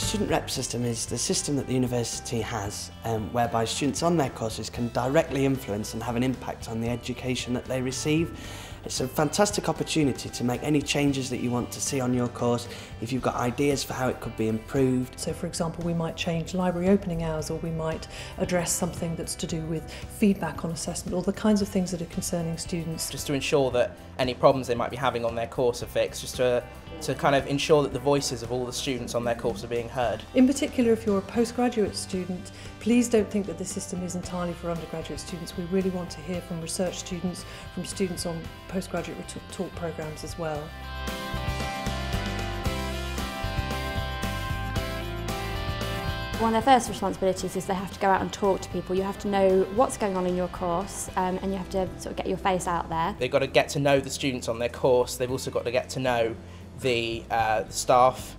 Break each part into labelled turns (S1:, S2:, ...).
S1: Student Rep system is the system that the university has whereby students on their courses can directly influence and have an impact on the education that they receive. It's a fantastic opportunity to make any changes that you want to see on your course, if you've got ideas for how it could be improved.
S2: So for example, we might change library opening hours, or we might address something that's to do with feedback on assessment, or the kinds of things that are concerning students.
S3: Just to ensure that any problems they might be having on their course are fixed, just to kind of ensure that the voices of all the students on their course are being heard.
S2: In particular, if you're a postgraduate student, please don't think that this system is entirely for undergraduate students. We really want to hear from research students, from students on postgraduate talk programmes as well.
S4: One of their first responsibilities is they have to go out and talk to people. You have to know what's going on in your course, and you have to sort of get your face out there.
S3: They've got to get to know the students on their course. They've also got to get to know the staff,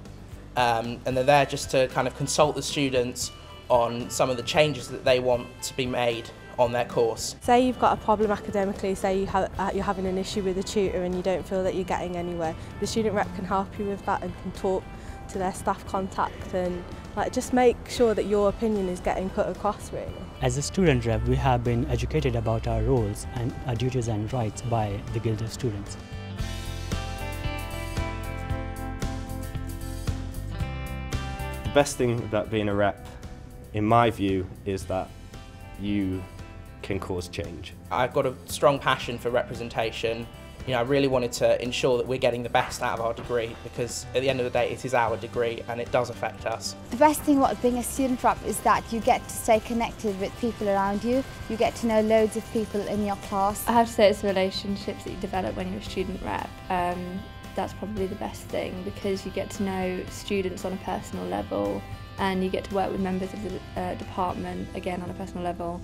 S3: and they're there just to kind of consult the students on some of the changes that they want to be made on their course.
S5: Say you've got a problem academically, say you're having an issue with a tutor and you don't feel that you're getting anywhere, the student rep can help you with that and can talk to their staff contact and just make sure that your opinion is getting put across, really.
S6: As a student rep, we have been educated about our roles and our duties and rights by the Guild of Students.
S7: The best thing about being a rep, in my view, is that you can cause change.
S3: I've got a strong passion for representation. You know, I really wanted to ensure that we're getting the best out of our degree, because at the end of the day it is our degree and it does affect us.
S8: The best thing about being a student rep is that you get to stay connected with people around you. You get to know loads of people in your class.
S9: I have to say it's the relationships that you develop when you're a student rep. That's probably the best thing, because you get to know students on a personal level and you get to work with members of the department, again on a personal level.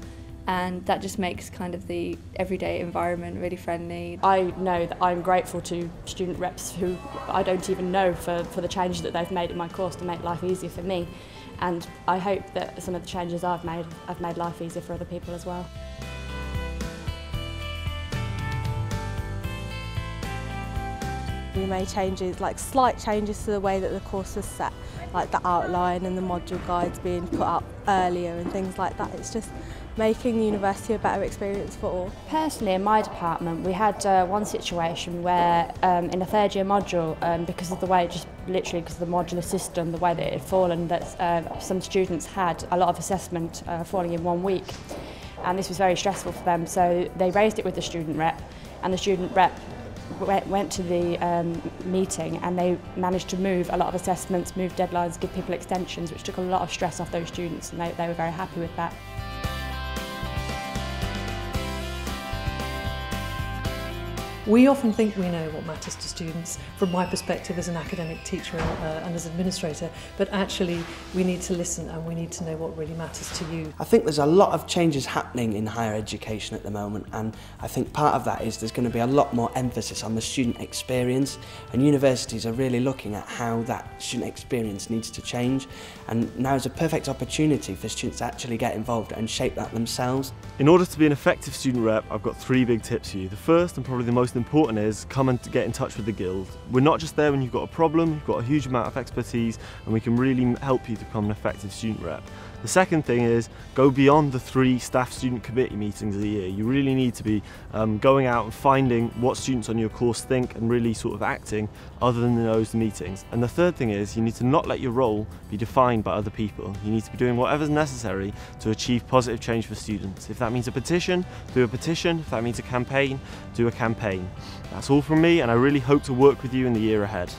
S9: And that just makes kind of the everyday environment really friendly.
S10: I know that I'm grateful to student reps who I don't even know for the changes that they've made in my course to make life easier for me. And I hope that some of the changes I've made life easier for other people as well.
S5: We made changes, slight changes to the way that the course was set, like the outline and the module guides being put up earlier and things like that. It's just making the university a better experience for all.
S4: Personally, in my department, we had one situation where in a third year module, because of the way, just literally because of the modular system, the way that it had fallen, that some students had a lot of assessment falling in 1 week. And this was very stressful for them, so they raised it with the student rep, and the student rep went to the meeting and they managed to move a lot of assessments, move deadlines, give people extensions, which took a lot of stress off those students, and they were very happy with that.
S2: We often think we know what matters to students, from my perspective as an academic teacher and as administrator, but actually we need to listen and we need to know what really matters to you.
S1: I think there's a lot of changes happening in higher education at the moment, and I think part of that is there's going to be a lot more emphasis on the student experience, and universities are really looking at how that student experience needs to change, and now is a perfect opportunity for students to actually get involved and shape that themselves.
S7: In order to be an effective student rep, I've got 3 big tips for you. The first and probably the most important is come and get in touch with the Guild. We're not just there when you've got a problem, you've got a huge amount of expertise, and we can really help you to become an effective student rep. The second thing is go beyond the 3 staff student committee meetings a year. You really need to be going out and finding what students on your course think and really sort of acting other than those meetings. And the third thing is you need to not let your role be defined by other people. You need to be doing whatever's necessary to achieve positive change for students. If that means a petition, do a petition. If that means a campaign, do a campaign. That's all from me, and I really hope to work with you in the year ahead.